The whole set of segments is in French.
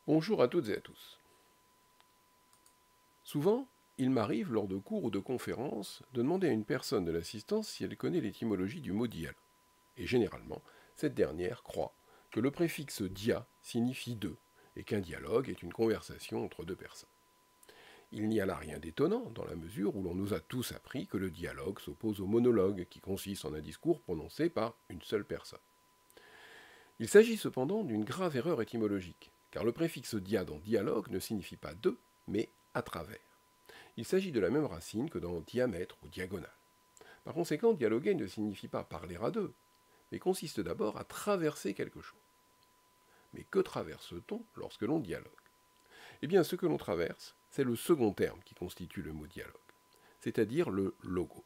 Bonjour à toutes et à tous. Souvent, il m'arrive, lors de cours ou de conférences, de demander à une personne de l'assistance si elle connaît l'étymologie du mot dialogue. Et généralement, cette dernière croit que le préfixe dia signifie deux, et qu'un dialogue est une conversation entre deux personnes. Il n'y a là rien d'étonnant, dans la mesure où l'on nous a tous appris que le dialogue s'oppose au monologue, qui consiste en un discours prononcé par une seule personne. Il s'agit cependant d'une grave erreur étymologique, car le préfixe dia dans dialogue ne signifie pas deux, mais à travers. Il s'agit de la même racine que dans diamètre ou diagonale. Par conséquent, dialoguer ne signifie pas parler à deux, mais consiste d'abord à traverser quelque chose. Mais que traverse-t-on lorsque l'on dialogue? Eh bien, ce que l'on traverse, c'est le second terme qui constitue le mot dialogue, c'est-à-dire le logos,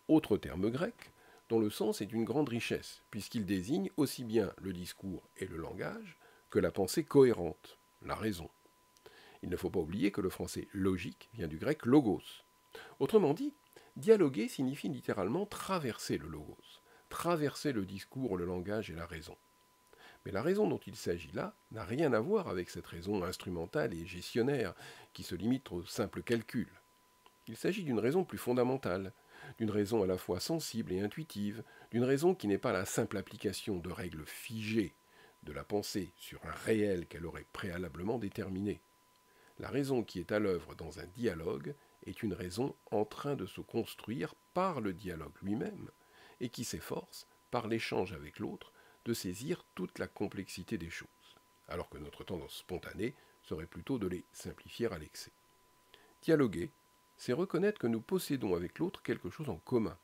autre terme grec dont le sens est d'une grande richesse, puisqu'il désigne aussi bien le discours et le langage que la pensée cohérente, la raison. Il ne faut pas oublier que le français logique vient du grec logos. Autrement dit, dialoguer signifie littéralement traverser le logos, traverser le discours, le langage et la raison. Mais la raison dont il s'agit là n'a rien à voir avec cette raison instrumentale et gestionnaire qui se limite au simple calcul. Il s'agit d'une raison plus fondamentale, d'une raison à la fois sensible et intuitive, d'une raison qui n'est pas la simple application de règles figées de la pensée sur un réel qu'elle aurait préalablement déterminé. La raison qui est à l'œuvre dans un dialogue est une raison en train de se construire par le dialogue lui-même et qui s'efforce, par l'échange avec l'autre, de saisir toute la complexité des choses, alors que notre tendance spontanée serait plutôt de les simplifier à l'excès. Dialoguer, c'est reconnaître que nous possédons avec l'autre quelque chose en commun,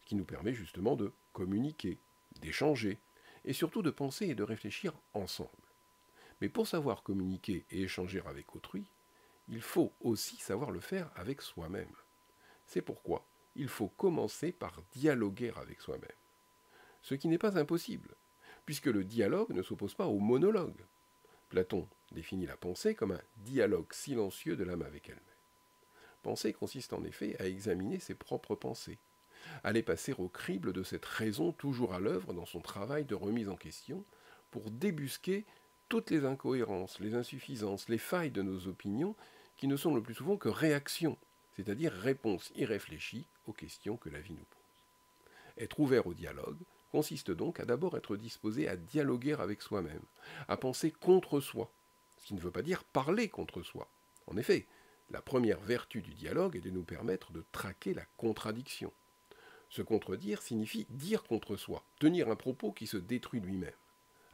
ce qui nous permet justement de communiquer, d'échanger, et surtout de penser et de réfléchir ensemble. Mais pour savoir communiquer et échanger avec autrui, il faut aussi savoir le faire avec soi-même. C'est pourquoi il faut commencer par dialoguer avec soi-même. Ce qui n'est pas impossible, puisque le dialogue ne s'oppose pas au monologue. Platon définit la pensée comme un dialogue silencieux de l'âme avec elle-même. Penser consiste en effet à examiner ses propres pensées, à les passer au crible de cette raison toujours à l'œuvre dans son travail de remise en question, pour débusquer toutes les incohérences, les insuffisances, les failles de nos opinions, qui ne sont le plus souvent que réactions, c'est-à-dire réponses irréfléchies aux questions que la vie nous pose. Être ouvert au dialogue consiste donc à d'abord être disposé à dialoguer avec soi-même, à penser contre soi, ce qui ne veut pas dire parler contre soi. En effet, la première vertu du dialogue est de nous permettre de traquer la contradiction. Se contredire signifie dire contre soi, tenir un propos qui se détruit lui-même.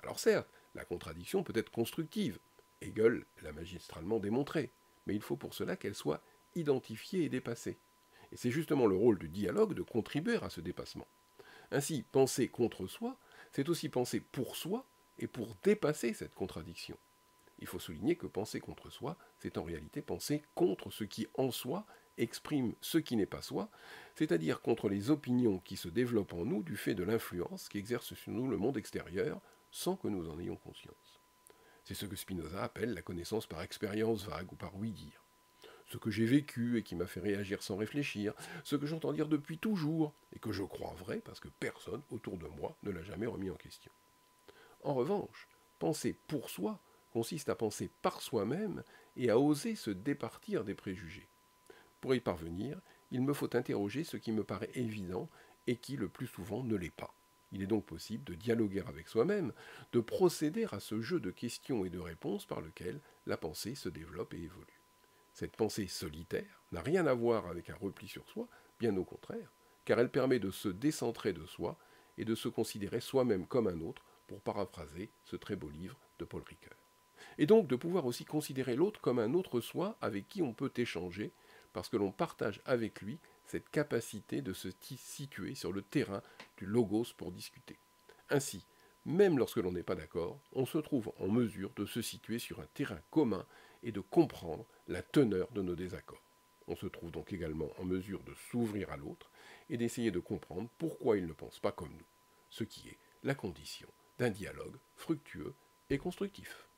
Alors certes, la contradiction peut être constructive, Hegel l'a magistralement démontré, mais il faut pour cela qu'elle soit identifiée et dépassée. Et c'est justement le rôle du dialogue de contribuer à ce dépassement. Ainsi, penser contre soi, c'est aussi penser pour soi et pour dépasser cette contradiction. Il faut souligner que penser contre soi, c'est en réalité penser contre ce qui en soi exprime ce qui n'est pas soi, c'est-à-dire contre les opinions qui se développent en nous du fait de l'influence qu'exerce sur nous le monde extérieur sans que nous en ayons conscience. C'est ce que Spinoza appelle la connaissance par expérience vague ou par ouï-dire. Ce que j'ai vécu et qui m'a fait réagir sans réfléchir, ce que j'entends dire depuis toujours et que je crois vrai parce que personne autour de moi ne l'a jamais remis en question. En revanche, penser pour soi consiste à penser par soi-même et à oser se départir des préjugés. Pour y parvenir, il me faut interroger ce qui me paraît évident et qui le plus souvent ne l'est pas. Il est donc possible de dialoguer avec soi-même, de procéder à ce jeu de questions et de réponses par lequel la pensée se développe et évolue. Cette pensée solitaire n'a rien à voir avec un repli sur soi, bien au contraire, car elle permet de se décentrer de soi et de se considérer soi-même comme un autre, pour paraphraser ce très beau livre de Paul Ricoeur. Et donc de pouvoir aussi considérer l'autre comme un autre soi avec qui on peut échanger, parce que l'on partage avec lui cette capacité de se situer sur le terrain du logos pour discuter. Ainsi, même lorsque l'on n'est pas d'accord, on se trouve en mesure de se situer sur un terrain commun et de comprendre la teneur de nos désaccords. On se trouve donc également en mesure de s'ouvrir à l'autre et d'essayer de comprendre pourquoi il ne pense pas comme nous, ce qui est la condition d'un dialogue fructueux et constructif.